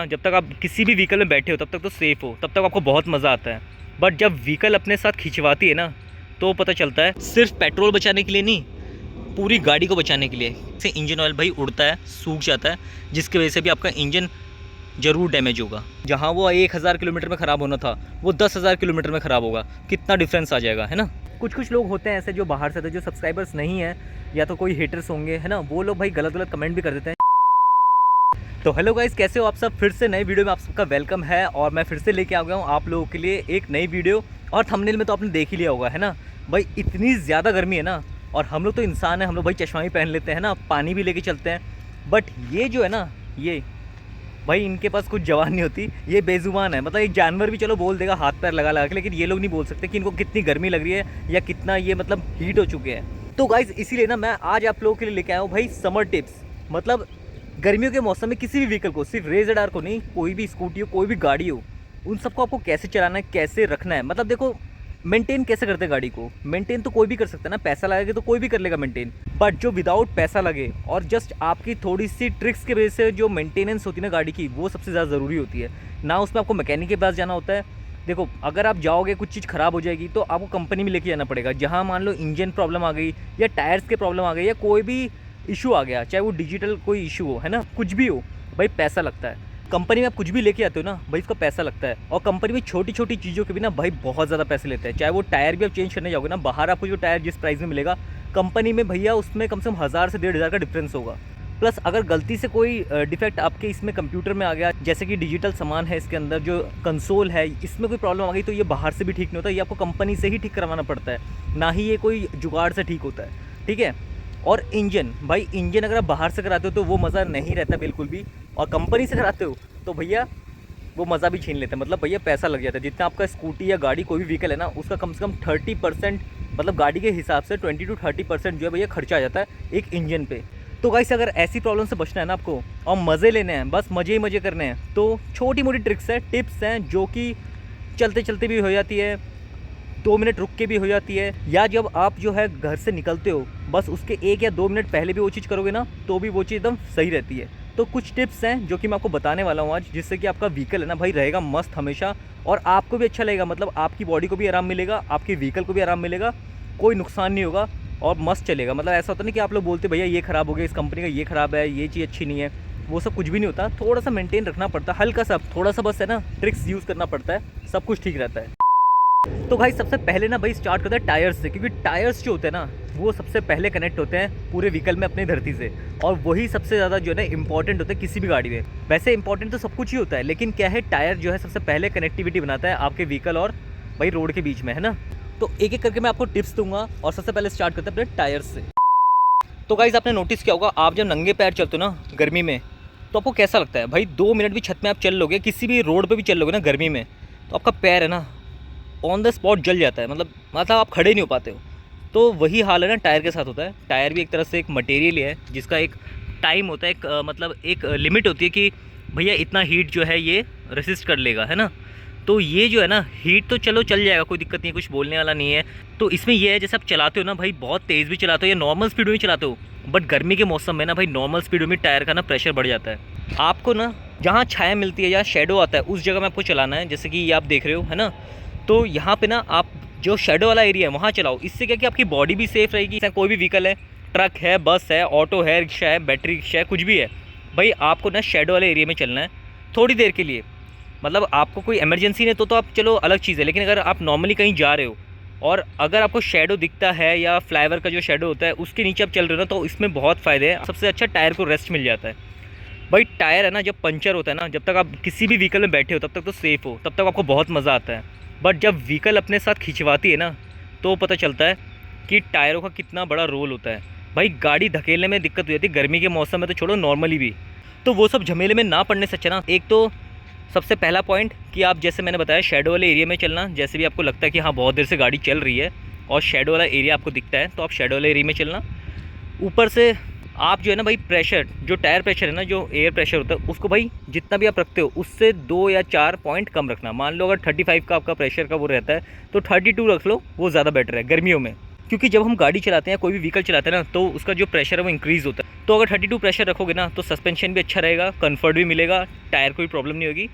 जब तक आप किसी भी व्हीकल में बैठे हो तब तक तो सेफ़ हो, तब तक आपको बहुत मज़ा आता है। बट जब व्हीकल अपने साथ खिंचवाती है ना, तो पता चलता है सिर्फ पेट्रोल बचाने के लिए नहीं, पूरी गाड़ी को बचाने के लिए। इससे इंजन ऑयल भाई उड़ता है, सूख जाता है, जिसकी वजह से भी आपका इंजन ज़रूर डैमेज होगा। जहाँ वो 1000 किलोमीटर में ख़राब होना था, वो 10,000 किलोमीटर में ख़राब होगा। कितना डिफरेंस आ जाएगा, है ना। कुछ लोग होते हैं ऐसे जो बाहर से थे, जो सब्सक्राइबर्स नहीं है या तो कोई हेटर्स होंगे, है ना, वो लोग भाई गलत कमेंट भी कर देते हैं। तो हेलो गाइस, कैसे हो आप सब। फिर से नई वीडियो में आप सबका वेलकम है और मैं फिर से लेके आ गया हूँ आप लोगों के लिए एक नई वीडियो। और थंबनेल में तो आपने देख ही लिया होगा, है ना भाई, इतनी ज़्यादा गर्मी है ना। और हम लोग तो इंसान हैं, हम लोग भाई चश्मा भी पहन लेते हैं ना, पानी भी लेके चलते हैं। बट ये जो है ना, ये भाई इनके पास कुछ जवान नहीं होती, ये बेजुबान है। मतलब एक जानवर भी चलो बोल देगा हाथ पैर लगा के, लेकिन ये लोग नहीं बोल सकते कि इनको कितनी गर्मी लग रही है या कितना ये मतलब हीट हो चुके हैं। तो गाइस इसीलिए ना मैं आज आप लोगों के लिए लेके आया हूँ भाई समर टिप्स। मतलब गर्मियों के मौसम में किसी भी व्हीकल को, सिर्फ रेज़र को नहीं, कोई भी स्कूटी हो, कोई भी गाड़ी हो, उन सबको आपको कैसे चलाना है, कैसे रखना है। मतलब देखो, मेंटेन कैसे करते हैं गाड़ी को। मेंटेन तो कोई भी कर सकता है ना, पैसा लगेगा तो कोई भी कर लेगा मेंटेन। बट जो विदाउट पैसा लगे और जस्ट आपकी थोड़ी सी ट्रिक्स की वजह से जो मेंटेनेंस होती है ना गाड़ी की, वो सबसे ज़्यादा ज़रूरी होती है ना। उसमें आपको मैकेनिक के पास जाना होता है। देखो, अगर आप जाओगे कुछ चीज़ ख़राब हो जाएगी तो आपको कंपनी में लेके जाना पड़ेगा। जहाँ मान लो इंजन प्रॉब्लम आ गई या टायर्स के प्रॉब्लम आ गई या कोई भी इशू आ गया, चाहे वो डिजिटल कोई इशू हो, है ना, कुछ भी हो, भाई पैसा लगता है। कंपनी में आप कुछ भी लेके आते हो ना भाई, इसका पैसा लगता है। और कंपनी में छोटी छोटी चीज़ों के भी ना भाई बहुत ज़्यादा पैसे लेते हैं। चाहे वो टायर भी आप चेंज करने जाओगे ना, बाहर आपको जो टायर जिस प्राइस में मिलेगा, कंपनी में भैया उसमें कम से कम 1000 से 1500 का डिफरेंस होगा। प्लस अगर गलती से कोई डिफेक्ट आपके इसमें कंप्यूटर में आ गया, जैसे कि डिजिटल सामान है इसके अंदर, जो कंसोल है, इसमें कोई प्रॉब्लम आ गई, तो ये बाहर से भी ठीक नहीं होता, ये आपको कंपनी से ही ठीक करवाना पड़ता है, ना ही ये कोई जुगाड़ से ठीक होता है, ठीक है। और इंजन भाई, इंजन अगर आप बाहर से कराते हो तो वो मज़ा नहीं रहता बिल्कुल भी। और कंपनी से कराते हो तो भैया वो मज़ा भी छीन लेते हैं। मतलब भैया पैसा लग जाता है। जितना आपका स्कूटी या गाड़ी कोई भी व्हीकल है ना, उसका कम से कम 30%, मतलब गाड़ी के हिसाब से 20 to 30% जो है भैया खर्चा आ जाता है एक इंजन पे। तो गाइस, अगर ऐसी प्रॉब्लम से बचना है ना आपको और मज़े लेने हैं, बस मज़े ही मज़े करने हैं, तो छोटी मोटी ट्रिक्स है, टिप्स हैं, जो कि चलते चलते भी हो जाती है, 2 मिनट रुक के भी हो जाती है, या जब आप जो है घर से निकलते हो बस उसके 1 या 2 मिनट पहले भी वो चीज़ करोगे ना, तो भी वो चीज़ एकदम सही रहती है। तो कुछ टिप्स हैं जो कि मैं आपको बताने वाला हूँ आज, जिससे कि आपका व्हीकल है ना भाई रहेगा मस्त हमेशा, और आपको भी अच्छा लगेगा। मतलब आपकी बॉडी को भी आराम मिलेगा, आपके व्हीकल को भी आराम मिलेगा, कोई नुकसान नहीं होगा और मस्त चलेगा। मतलब ऐसा होता नहीं कि आप लोग बोलते भैया ये ख़राब हो गया, इस कंपनी का ये ख़राब है, ये चीज़ अच्छी नहीं है, वो सब कुछ भी नहीं होता। थोड़ा सा मेंटेन रखना पड़ता है, हल्का सा, थोड़ा सा बस है ना, ट्रिक्स यूज़ करना पड़ता है, सब कुछ ठीक रहता है। तो भाई सबसे पहले ना भाई स्टार्ट करते हैं टायर्स से, क्योंकि टायर्स जो होते हैं ना, वो सबसे पहले कनेक्ट होते हैं पूरे व्हीकल में अपनी धरती से, और वही सबसे ज़्यादा जो है ना इंपॉर्टेंट होता है किसी भी गाड़ी में। वैसे इंपॉर्टेंट तो सब कुछ ही होता है, लेकिन क्या है, टायर जो है सबसे पहले कनेक्टिविटी बनाता है आपके व्हीकल और भाई रोड के बीच में, है ना। तो एक एक करके मैं आपको टिप्स दूंगा और सबसे पहले स्टार्ट करते हैं अपने टायर्स से। तो गाइस, आपने नोटिस किया होगा, आप जब नंगे पैर चलते हो ना गर्मी में, तो आपको कैसा लगता है भाई। 2 मिनट भी छत में आप चल लोगे, किसी भी रोड पर भी चल लोगे ना गर्मी में, तो आपका पैर है ना ऑन द स्पॉट जल जाता है। मतलब आप खड़े नहीं हो पाते हो। तो वही हाल है ना टायर के साथ होता है। टायर भी एक तरह से एक मटेरियल है जिसका एक टाइम होता है, एक मतलब एक लिमिट होती है कि भैया इतना हीट जो है ये रेसिस्ट कर लेगा, है ना। तो ये जो है ना हीट तो चलो चल जाएगा, कोई दिक्कत नहीं है, कुछ बोलने वाला नहीं है। तो इसमें ये है, जैसे आप चलाते हो ना भाई, बहुत तेज़ भी चलाते हो या नॉर्मल स्पीड में भी चलाते हो, बट गर्मी के मौसम में ना भाई नॉर्मल स्पीड में टायर का ना प्रेशर बढ़ जाता है। आपको ना जहाँ छाया मिलती है या शेडो आता है, उस जगह में आपको चलाना है। जैसे कि ये आप देख रहे हो, है ना, तो यहाँ पे ना आप जो शेडो वाला एरिया है वहाँ चलाओ। इससे क्या कि आपकी बॉडी भी सेफ़ रहेगी। कोई भी व्हीकल है, ट्रक है, बस है, ऑटो है, रिक्शा है, बैटरी रिक्शा है, कुछ भी है भाई, आपको ना शेडो वाले एरिया में चलना है थोड़ी देर के लिए। मतलब आपको कोई इमरजेंसी नहीं तो आप चलो अलग चीज़ है, लेकिन अगर आप नॉर्मली कहीं जा रहे हो और अगर आपको शेडो दिखता है या फ्लाईओवर का जो शेडो होता है उसके नीचे आप चल रहे हो ना, तो इसमें बहुत फ़ायदे हैं। सबसे अच्छा, टायर को रेस्ट मिल जाता है भाई। टायर है ना जब पंचर होता है ना, जब तक आप किसी भी व्हीकल में बैठे हो तब तक तो सेफ़ हो, तब तक आपको बहुत मज़ा आता है। बट जब व्हीकल अपने साथ खिंचवाती है ना, तो पता चलता है कि टायरों का कितना बड़ा रोल होता है भाई। गाड़ी धकेलने में दिक्कत हो जाती है गर्मी के मौसम में, तो छोड़ो नॉर्मली भी। तो वो सब झमेले में ना पड़ने से अच्छा ना, एक तो सबसे पहला पॉइंट कि आप, जैसे मैंने बताया, शेडो वाले एरिया में चलना। जैसे भी आपको लगता है कि हाँ बहुत देर से गाड़ी चल रही है और शेडो वाला एरिया आपको दिखता है, तो आप शेडो वाले एरिया में चलना। ऊपर से आप जो है ना भाई, प्रेशर, जो टायर प्रेशर है ना, जो एयर प्रेशर होता है, उसको भाई जितना भी आप रखते हो उससे 2 या 4 पॉइंट कम रखना। मान लो अगर 35 का आपका प्रेशर का वो रहता है, तो 32 रख लो, वो ज़्यादा बेटर है गर्मियों में। क्योंकि जब हम गाड़ी चलाते हैं, कोई भी व्हीकल चलाते हैं ना, तो उसका जो प्रेशर है वो इंक्रीज़ होता है। तो अगर 32 प्रेशर रखोगे ना तो सस्पेंशन भी अच्छा रहेगा, कंफर्ट भी मिलेगा, टायर को भी प्रॉब्लम नहीं होगी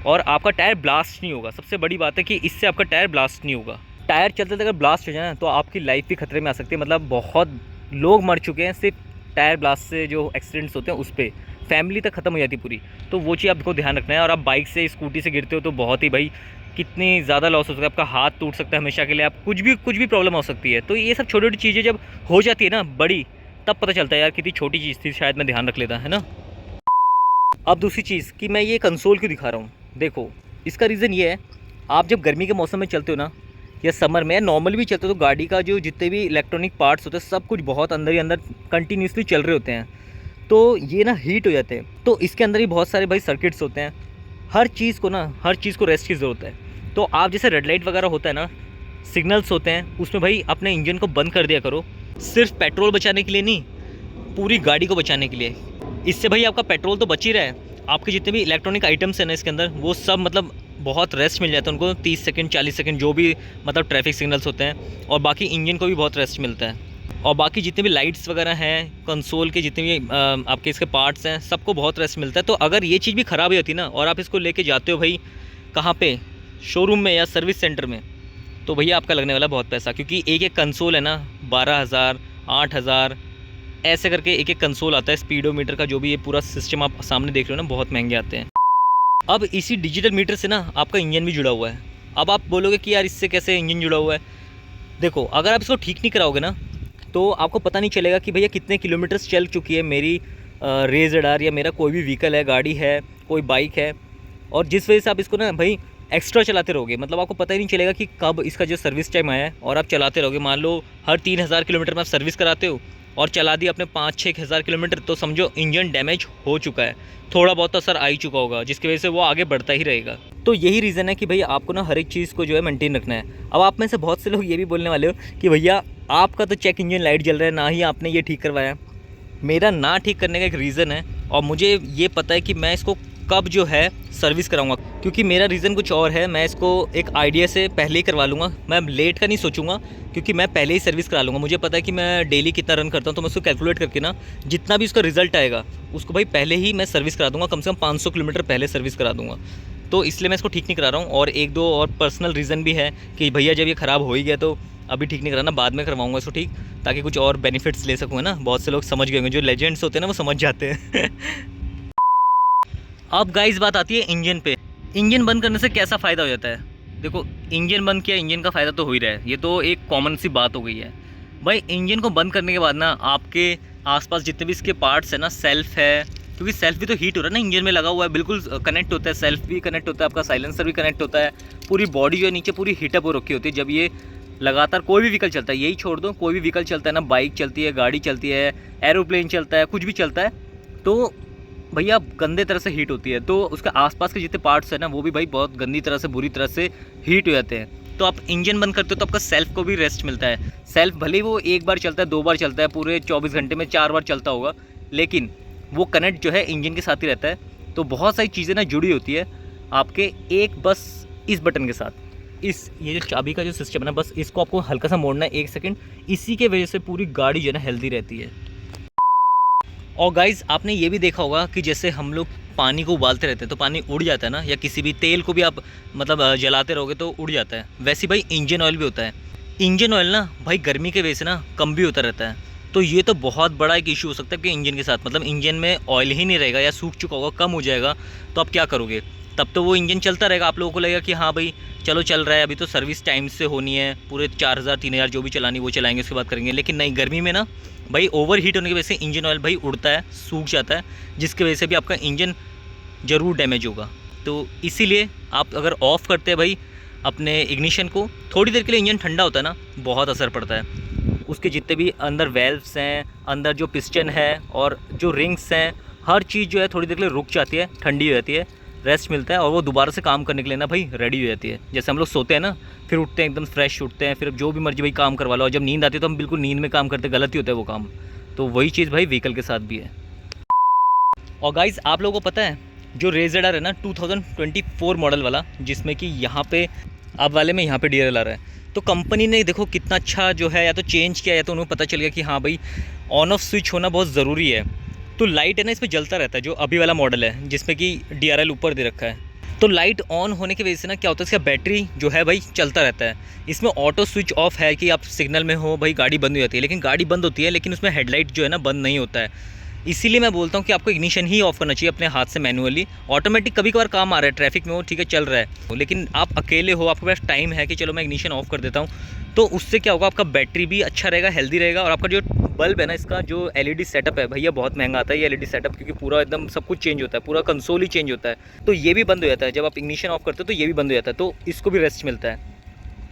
और आपका टायर ब्लास्ट नहीं होगा। सबसे बड़ी बात है कि इससे आपका टायर ब्लास्ट नहीं होगा। टायर चलते अगर ब्लास्ट हो जाए ना तो आपकी लाइफ भी खतरे में आ सकती है। मतलब बहुत लोग मर चुके हैं सिर्फ टायर ब्लास्ट से, जो एक्सीडेंट्स होते हैं उस पर फैमिली तक ख़त्म हो जाती पूरी। तो वो चीज़ आपको ध्यान रखना है। और आप बाइक से, स्कूटी से गिरते हो तो बहुत ही भाई कितनी ज़्यादा लॉस हो सकता है, आपका हाथ टूट सकता है हमेशा के लिए, आप कुछ भी प्रॉब्लम हो सकती है। तो ये सब छोटी छोटी चीज़ें जब हो जाती है ना बड़ी, तब पता चलता है यार कितनी छोटी चीज़ थी, शायद मैं ध्यान रख लेता, है ना। अब दूसरी चीज़ कि मैं ये कंसोल क्यों दिखा रहा हूँ, देखो इसका रीज़न ये है, आप जब गर्मी के मौसम में चलते हो ना या समर में या नॉर्मल भी चलते हो तो गाड़ी का जो जितने भी इलेक्ट्रॉनिक पार्ट्स होते हैं सब कुछ बहुत अंदर ही अंदर कंटिन्यूसली चल रहे होते हैं। तो ये ना हीट हो जाते हैं। तो इसके अंदर ही बहुत सारे भाई सर्किट्स होते हैं। हर चीज़ को रेस्ट की ज़रूरत है। तो आप जैसे रेड लाइट वगैरह होता है ना, सिग्नल्स होते हैं, उसमें भाई अपने इंजन को बंद कर दिया करो। सिर्फ पेट्रोल बचाने के लिए नहीं, पूरी गाड़ी को बचाने के लिए। इससे भाई आपका पेट्रोल तो बच ही रहा है, आपके जितने भी इलेक्ट्रॉनिक आइटम्स हैं ना इसके अंदर, वो सब मतलब बहुत रेस्ट मिल जाता है उनको, 30 सेकंड 40 सेकंड जो भी मतलब ट्रैफिक सिग्नल्स होते हैं। और बाकी इंजन को भी बहुत रेस्ट मिलता है। और बाकी जितने भी लाइट्स वगैरह हैं, कंसोल के जितने भी आपके इसके पार्ट्स हैं, सबको बहुत रेस्ट मिलता है। तो अगर ये चीज़ भी ख़राब होती ना और आप इसको लेके जाते हो भाई कहाँ पे, शोरूम में या सर्विस सेंटर में, तो भैया आपका लगने वाला बहुत पैसा। क्योंकि एक एक कंसोल है ना 12,000 8,000 ऐसे करके एक एक कंसोल आता है। स्पीडोमीटर का जो भी ये पूरा सिस्टम आप सामने देख रहे हो ना, बहुत महंगे आते हैं। अब इसी डिजिटल मीटर से ना आपका इंजन भी जुड़ा हुआ है। अब आप बोलोगे कि यार इससे कैसे इंजन जुड़ा हुआ है। देखो अगर आप इसको ठीक नहीं कराओगे ना तो आपको पता नहीं चलेगा कि भैया कितने किलोमीटर्स चल चुकी है मेरी रेस रडार या मेरा कोई भी व्हीकल है, गाड़ी है, कोई बाइक है। और जिस वजह से आप इसको ना भाई एक्स्ट्रा चलाते रहोगे, मतलब आपको पता ही नहीं चलेगा कि कब इसका जो सर्विस टाइम आया है, और आप चलाते रहोगे। मान लो हर 3,000 किलोमीटर में आप सर्विस कराते हो और चला दिया अपने 5-6 हज़ार किलोमीटर, तो समझो इंजन डैमेज हो चुका है, थोड़ा बहुत असर आ ही चुका होगा, जिसकी वजह से वो आगे बढ़ता ही रहेगा। तो यही रीज़न है कि भैया आपको ना हर एक चीज़ को जो है मेंटेन रखना है। अब आप में से बहुत से लोग ये भी बोलने वाले हो कि भैया आपका तो चेक इंजन लाइट जल रहा है, ना ही आपने ये ठीक करवाया। मेरा ना ठीक करने का एक रीज़न है और मुझे ये पता है कि मैं इसको कब जो है सर्विस कराऊंगा, क्योंकि मेरा रीज़न कुछ और है। मैं इसको एक आइडिया से पहले ही करवा लूँगा, मैं लेट का नहीं सोचूंगा, क्योंकि मैं पहले ही सर्विस करा लूँगा। मुझे पता है कि मैं डेली कितना रन करता हूँ, तो मैं उसको कैलकुलेट करके ना जितना भी उसका रिजल्ट आएगा उसको भाई पहले ही मैं सर्विस करा दूँगा, कम से कम 500 किलोमीटर पहले सर्विस करा दूँगा। तो इसलिए मैं इसको ठीक नहीं करा रहा हूँ। और एक दो और पर्सनल रीज़न भी है कि भैया जब ये ख़राब हो ही गया तो अभी ठीक नहीं कराना, बाद में करवाऊँगा इसको ठीक, ताकि कुछ और बेनिफिट्स ले सकूँ, है ना। बहुत से लोग समझ गए होंगे, जो लेजेंड्स होते हैं ना वो समझ जाते हैं। अब गाइस बात आती है इंजन पे। इंजन बंद करने से कैसा फ़ायदा हो जाता है। देखो इंजन बंद किया, इंजन का फ़ायदा तो हो ही रहा है, ये तो एक कॉमन सी बात हो गई है भाई। इंजन को बंद करने के बाद ना आपके आसपास जितने भी इसके पार्ट्स हैं ना, सेल्फ है, क्योंकि सेल्फ भी तो हीट हो रहा है ना, इंजन में लगा हुआ है, बिल्कुल कनेक्ट होता है, सेल्फ भी कनेक्ट होता है, आपका साइलेंसर भी कनेक्ट होता है, पूरी बॉडी जो है नीचे पूरी हीटअप हो रखी होती है। जब ये लगातार कोई भी व्हीकल चलता है, यही छोड़ दो, कोई भी व्हीकल चलता है ना, बाइक चलती है, गाड़ी चलती है, एरोप्लेन चलता है, कुछ भी चलता है, तो भैया गंदे तरह से हीट होती है। तो उसके आसपास के जितने पार्ट्स हैं ना वो भी भाई बहुत गंदी तरह से, बुरी तरह से हीट हो जाते हैं। तो आप इंजन बंद करते हो तो आपका सेल्फ को भी रेस्ट मिलता है। सेल्फ भले ही वो एक बार चलता है, 2 बार चलता है, पूरे 24 घंटे में 4 बार चलता होगा, लेकिन वो कनेक्ट जो है इंजन के साथ ही रहता है। तो बहुत सारी चीज़ें ना जुड़ी होती है आपके एक बस इस बटन के साथ। ये जो चाबी का जो सिस्टम है ना, बस इसको आपको हल्का सा मोड़ना है 1 सेकंड, इसी के वजह से पूरी गाड़ी जो है ना हेल्दी रहती है। और गाइज़ आपने ये भी देखा होगा कि जैसे हम लोग पानी को उबालते रहते हैं तो पानी उड़ जाता है ना, या किसी भी तेल को भी आप मतलब जलाते रहोगे तो उड़ जाता है। वैसे भाई इंजन ऑयल भी होता है। इंजन ऑयल ना भाई गर्मी के वजह से ना कम भी होता रहता है। तो ये तो बहुत बड़ा एक इशू हो सकता है कि इंजन के साथ, मतलब इंजन में ऑयल ही नहीं रहेगा या सूख चुका होगा, कम हो जाएगा, तो आप क्या करोगे। तब तो वो इंजन चलता रहेगा, आप लोगों को लगेगा कि हाँ भाई चलो चल रहा है, अभी तो सर्विस टाइम से होनी है, पूरे 4,000 3,000 जो भी चलानी वो चलाएंगे, उसके बाद करेंगे। लेकिन नहीं, गर्मी में ना भाई ओवर हीट होने की वजह से इंजन ऑयल भाई उड़ता है, सूख जाता है, जिसकी वजह से भी आपका इंजन ज़रूर डैमेज होगा। तो इसीलिए आप अगर ऑफ़ करते हैं भाई अपने इग्निशन को, थोड़ी देर के लिए इंजन ठंडा होता है ना, बहुत असर पड़ता है। उसके जितने भी अंदर वेल्व्स हैं, अंदर जो पिस्टन है और जो रिंग्स हैं, हर चीज़ जो है थोड़ी देर के लिए रुक जाती है, ठंडी हो जाती है, रेस्ट मिलता है, और वो दोबारा से काम करने के लिए ना भाई रेडी हो जाती है। जैसे हम लोग सोते हैं ना, फिर उठते हैं एकदम फ्रेश उठते हैं, फिर जो भी मर्जी भाई काम करवा लो, और जब नींद आती है तो हम बिल्कुल नींद में काम करते, गलत ही होता है वो काम। तो वही चीज़ भाई व्हीकल के साथ भी है। और गाइज़ आप लोगों को पता है जो रेस रडार है ना 2024 मॉडल वाला, जिसमें कि यहाँ पे अब वाले में यहाँ पे DRL आ रहा है, तो कंपनी ने देखो कितना अच्छा जो है या तो चेंज किया या तो उन्हें पता चल गया कि हाँ भाई ऑन ऑफ स्विच होना बहुत ज़रूरी है। तो लाइट है ना इसमें जलता रहता है, जो अभी वाला मॉडल है जिसमें कि DRL ऊपर दे रखा है। तो लाइट ऑन होने की वजह से ना क्या होता है, इसका बैटरी जो है भाई चलता रहता है। इसमें ऑटो स्विच ऑफ है कि आप सिग्नल में हो भाई गाड़ी बंद हो जाती है, लेकिन गाड़ी बंद होती है लेकिन उसमें हेडलाइट जो है ना बंद नहीं होता है। इसीलिए मैं बोलता हूँ कि आपको इग्निशन ही ऑफ करना चाहिए अपने हाथ से मैनुअली। ऑटोमेटिक कभी कभार काम आ रहा है, ट्रैफिक में हो ठीक है चल रहा है, लेकिन आप अकेले हो, आपके पास टाइम है कि चलो मैं इग्निशन ऑफ कर देता हूँ, तो उससे क्या होगा, आपका बैटरी भी अच्छा रहेगा, हेल्दी रहेगा। और आपका जो बल्ब है ना, इसका जो LED सेटअप है भैया बहुत महंगा आता है ये LED सेटअप, क्योंकि पूरा एकदम सब कुछ चेंज होता है, पूरा कंसोल ही चेंज होता है। तो ये भी बंद हो जाता है जब आप इग्निशन ऑफ करते हो, तो ये भी बंद हो जाता है, तो इसको भी रेस्ट मिलता है।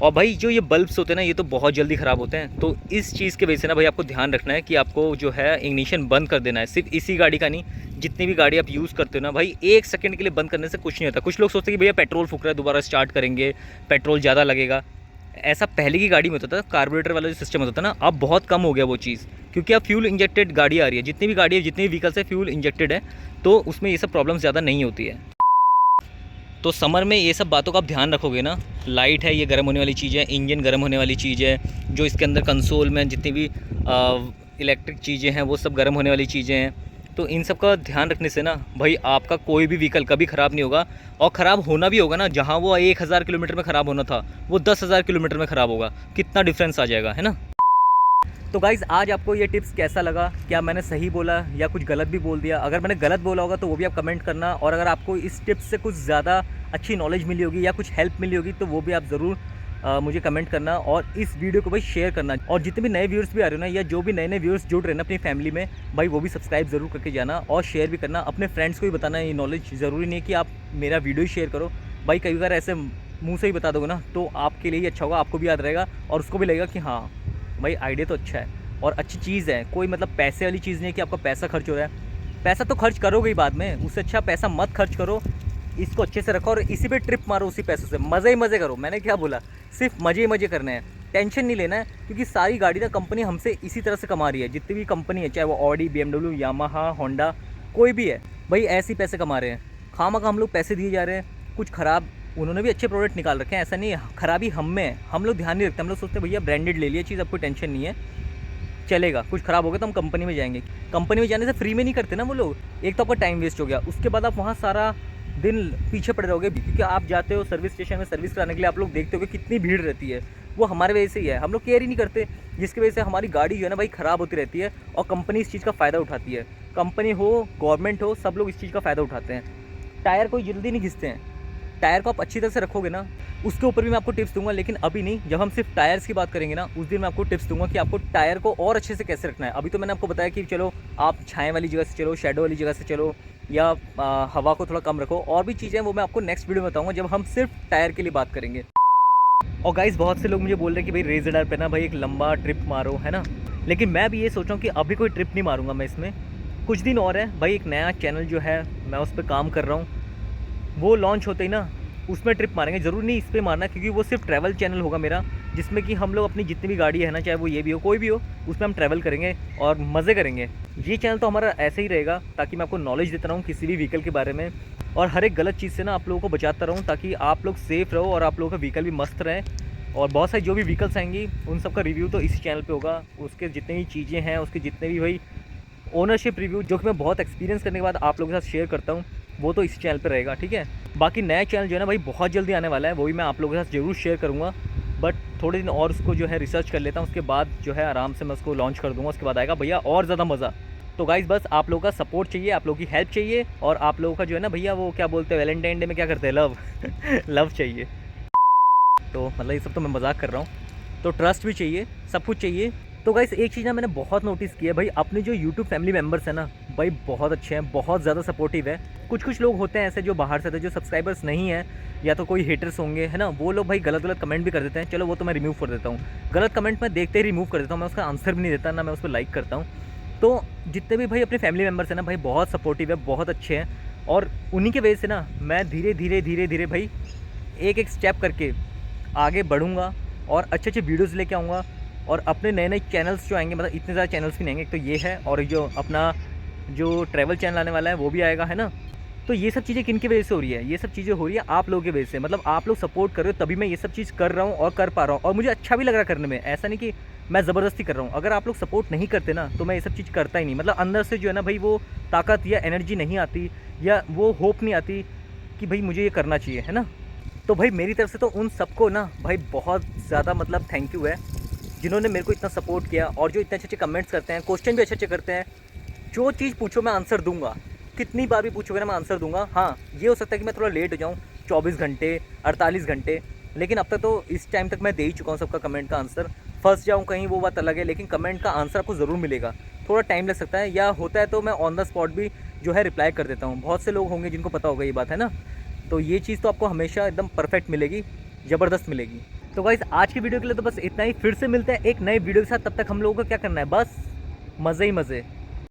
और भाई जो ये बल्ब्स होते हैं ना ये तो बहुत जल्दी ख़राब होते हैं, तो इस चीज़ के वजह से ना भाई आपको ध्यान रखना है कि आपको जो है इग्निशन बंद कर देना है। सिर्फ इसी गाड़ी का नहीं, जितनी भी गाड़ी आप यूज़ करते हो ना भाई, 1 सेकंड के लिए बंद करने से कुछ नहीं होता। कुछ लोग सोचते हैं कि भैया पेट्रोल फूक रहा है, दोबारा स्टार्ट करेंगे पेट्रोल ज़्यादा लगेगा। ऐसा पहले की गाड़ी में होता था, कार्बोरेटर वाला जो सिस्टम होता था ना, अब बहुत कम हो गया वो चीज़, क्योंकि अब फ्यूल इंजेक्टेड गाड़ी आ रही है। जितनी भी गाड़ी है, जितनी भी व्हीकल्स है फ्यूल इंजेक्टेड है, तो उसमें ये सब प्रॉब्लम ज़्यादा नहीं होती है। तो समर में ये सब बातों का आप ध्यान रखोगे ना, लाइट है ये गर्म होने वाली चीज़ है, इंजन गर्म होने वाली चीज़ है, जो इसके अंदर कंसोल में जितनी भी इलेक्ट्रिक चीज़ें हैं वो सब गर्म होने वाली चीज़ें हैं। तो इन सब का ध्यान रखने से ना भाई आपका कोई भी व्हीकल कभी ख़राब नहीं होगा। और ख़राब होना भी होगा ना, जहाँ वो 1000 किलोमीटर में ख़राब होना था वो 10,000 किलोमीटर में ख़राब होगा, कितना डिफरेंस आ जाएगा, है ना। तो गाइज़ आज आपको ये टिप्स कैसा लगा, क्या मैंने सही बोला या कुछ गलत भी बोल दिया? अगर मैंने गलत बोला होगा तो वो भी आप कमेंट करना, और अगर आपको इस टिप्स से कुछ ज़्यादा अच्छी नॉलेज मिली होगी या कुछ हेल्प मिली होगी तो वो भी आप ज़रूर मुझे कमेंट करना, और इस वीडियो को भाई शेयर करना। और जितने भी नए व्यूअर्स भी आ रहे हो ना, या जो भी नए व्यूअर्स जुड़ रहे हैं ना अपनी फैमिली में, भाई वो भी सब्सक्राइब ज़रूर करके जाना और शेयर भी करना। अपने फ्रेंड्स को भी बताना ये नॉलेज। ज़रूरी नहीं है कि आप मेरा वीडियो ही शेयर करो भाई, कई बार ऐसे मुँह से ही बता दोगे ना तो आपके लिए ही अच्छा होगा, आपको भी याद रहेगा और उसको भी लगेगा कि हाँ भाई आइडिया तो अच्छा है और अच्छी चीज़ है। कोई मतलब पैसे वाली चीज़ नहीं है कि आपका पैसा खर्च हो रहा है, पैसा तो खर्च करोगे ही बाद में, उससे अच्छा पैसा मत खर्च करो, इसको अच्छे से रखो और इसी पे ट्रिप मारो, उसी पैसों से मज़े ही मज़े करो। मैंने क्या बोला, सिर्फ मज़े ही मज़े करने हैं, टेंशन नहीं लेना है, क्योंकि सारी गाड़ी ना कंपनी हमसे इसी तरह से कमा रही है। जितनी भी कंपनी है, चाहे वो ऑडी, BMW, यामाहा, होंडा, कोई भी है भाई, ऐसे ही पैसे कमा रहे हैं। खामखा हम लोग पैसे दिए जा रहे हैं। कुछ ख़राब, उन्होंने भी अच्छे प्रोडक्ट निकाल रखे हैं, ऐसा नहीं है, खराबी हम में है, हम लोग ध्यान नहीं रखते। हम लोग सोचते हैं भैया ब्रांडेड ले लिया चीज़, अब कोई टेंशन नहीं है, चलेगा। कुछ ख़राब हो गया तो हम कंपनी में जाएंगे। कंपनी में जाने से फ्री में नहीं करते ना वो लोग। एक तो आपका टाइम वेस्ट हो गया, उसके बाद आप वहाँ सारा दिन पीछे पड़े रहोगे, क्योंकि आप जाते हो सर्विस स्टेशन में सर्विस कराने के लिए, आप लोग देखते हो कि कितनी भीड़ रहती है। वो हमारे वजह से ही है, हम लोग केयर ही नहीं करते, जिसकी वजह से हमारी गाड़ी जो है ना भाई ख़राब होती रहती है। और कंपनी इस चीज़ का फ़ायदा उठाती है, कंपनी हो गवर्नमेंट हो, सब लोग इस चीज़ का फ़ायदा उठाते हैं। टायर कोई जल्दी नहीं घिसते हैं, टायर को आप अच्छी तरह से रखोगे ना, उसके ऊपर भी मैं आपको टिप्स दूंगा। लेकिन अभी नहीं, जब हम सिर्फ टायर्स की बात करेंगे ना, उस दिन मैं आपको टिप्स दूंगा कि आपको टायर को और अच्छे से कैसे रखना है। अभी तो मैंने आपको बताया कि चलो आप छाएँ वाली जगह से चलो, शेडो वाली जगह से चलो, या हवा को थोड़ा कम रखो। और भी चीज़ें वो मैं आपको नेक्स्ट वीडियो में बताऊँगा जब हम सिर्फ टायर के लिए बात करेंगे। और गाइस बहुत से लोग मुझे बोल रहे हैं कि भाई रेज़र पे ना भाई एक लंबा ट्रिप मारो, है ना। लेकिन मैं भी ये सोच रहा हूँ कि अभी कोई ट्रिप नहीं मारूंगा मैं इसमें, कुछ दिन और है भाई। एक नया चैनल जो है मैं उस पर काम कर रहा हूँ, वो लॉन्च होते ही ना उसमें ट्रिप मारेंगे। ज़रूरी नहीं इस पर मारना, क्योंकि वो सिर्फ ट्रैवल चैनल होगा मेरा, जिसमें कि हम लोग अपनी जितनी भी गाड़ी है ना, चाहे वो ये भी हो कोई भी हो, उसमें हम ट्रैवल करेंगे और मज़े करेंगे। ये चैनल तो हमारा ऐसे ही रहेगा, ताकि मैं आपको नॉलेज देता रहूँ किसी भी व्हीकल के बारे में, और हर एक गलत चीज़ से ना आप लोगों को बचाता रहूँ, ताकि आप लोग सेफ़ रहो और आप लोगों का व्हीकल भी मस्त रहे। और बहुत सारी जो भी व्हीकल्स आएंगी उन सब का रिव्यू तो इसी चैनल पे होगा। उसके जितनी भी चीज़ें हैं, उसके जितने भी भाई ओनरशिप रिव्यू जो कि मैं बहुत एक्सपीरियंस करने के बाद आप लोगों के साथ शेयर करता हूँ, वो तो इसी चैनल पे रहेगा, ठीक है। बाकी नया चैनल जो है ना भाई बहुत जल्दी आने वाला है, वो भी मैं आप लोगों के साथ ज़रूर शेयर करूँगा। बट थोड़े दिन और उसको जो है रिसर्च कर लेता हूँ, उसके बाद जो है आराम से मैं उसको लॉन्च कर दूँगा। उसके बाद आएगा भैया और ज़्यादा मज़ा। तो गाइज़ बस आप लोगों का सपोर्ट चाहिए, आप लोगों की हेल्प चाहिए, और आप लोगों का जो है ना भैया वो क्या बोलते हैं वैलेंटाइन डे में क्या करते हैं, लव लव चाहिए। तो मतलब ये सब तो मैं मजाक कर रहा हूँ। तो ट्रस्ट भी चाहिए, सब कुछ चाहिए। तो गाइस एक चीज़ ना मैंने बहुत नोटिस की है भाई, अपने जो यूट्यूब फैमिली मेम्बर्स हैं ना भाई बहुत अच्छे हैं, बहुत ज़्यादा सपोर्टिव है। कुछ लोग होते हैं ऐसे जो बाहर से थे, जो सब्सक्राइबर्स नहीं हैं, या तो कोई हेटर्स होंगे, है ना, वो लोग भाई गलत कमेंट भी कर देते हैं। चलो वो तो मैं रिमूव कर देता हूँ, गलत कमेंट मैं देखते ही रिमूव कर देता हूँ, मैं उसका आंसर भी नहीं देता, ना मैं उस पर लाइक करता हूँ। तो जितने भी भाई अपने फैमिली मेम्बर्स हैं ना भाई बहुत सपोर्टिव है, बहुत अच्छे हैं, और उन्हीं की वजह से ना मैं धीरे धीरे भाई एक स्टेप करके आगे बढ़ूँगा और अच्छे वीडियोज़ लेके आऊँगा। और अपने नए चैनल्स जो आएंगे, मतलब इतने ज़्यादा चैनल्स भी नहीं आएंगे, एक तो ये है, और जो अपना जो ट्रैवल चैनल आने वाला है वो भी आएगा, है ना। तो ये सब चीज़ें किन की वजह से हो रही है? ये सब चीज़ें हो रही है आप लोगों की वजह से। मतलब आप लोग सपोर्ट कर रहे हो तभी मैं ये सब चीज़ कर रहा हूँ और कर पा रहा हूँ, और मुझे अच्छा भी लग रहा है करने में। ऐसा नहीं कि मैं ज़बरदस्ती कर रहा हूँ। अगर आप लोग सपोर्ट नहीं करते ना तो मैं ये सब चीज़ करता ही नहीं। मतलब अंदर से जो है ना भाई वो ताकत या एनर्जी नहीं आती, या वो होप नहीं आती कि भाई मुझे ये करना चाहिए, है ना? तो भाई मेरी तरफ से तो उन सबको ना भाई बहुत ज़्यादा मतलब थैंक यू है, जिन्होंने मेरे को इतना सपोर्ट किया और जो इतने अच्छे-अच्छे कमेंट्स करते हैं, क्वेश्चन भी अच्छे-अच्छे करते हैं। जो चीज़ पूछो मैं आंसर दूँगा, कितनी बार भी पूछोगे ना मैं आंसर दूँगा। हाँ, ये हो सकता है कि मैं थोड़ा लेट हो जाऊँ, 24 घंटे, 48 घंटे, लेकिन अब तक तो इस टाइम तक मैं दे ही चुका हूँ सबका कमेंट का आंसर। फँस जाऊँ कहीं वो बात अलग है, लेकिन कमेंट का आंसर आपको ज़रूर मिलेगा। थोड़ा टाइम लग सकता है, या होता है तो मैं ऑन द स्पॉट भी जो है रिप्लाई कर देता हूँ। बहुत से लोग होंगे जिनको पता होगा ये बात, है ना? तो ये चीज़ तो आपको हमेशा एकदम परफेक्ट मिलेगी, ज़बरदस्त मिलेगी। तो गाइज़ आज की वीडियो के लिए तो बस इतना ही। फिर से मिलते हैं एक नए वीडियो के साथ। तब तक हम लोगों को क्या करना है, बस मज़े ही मज़े।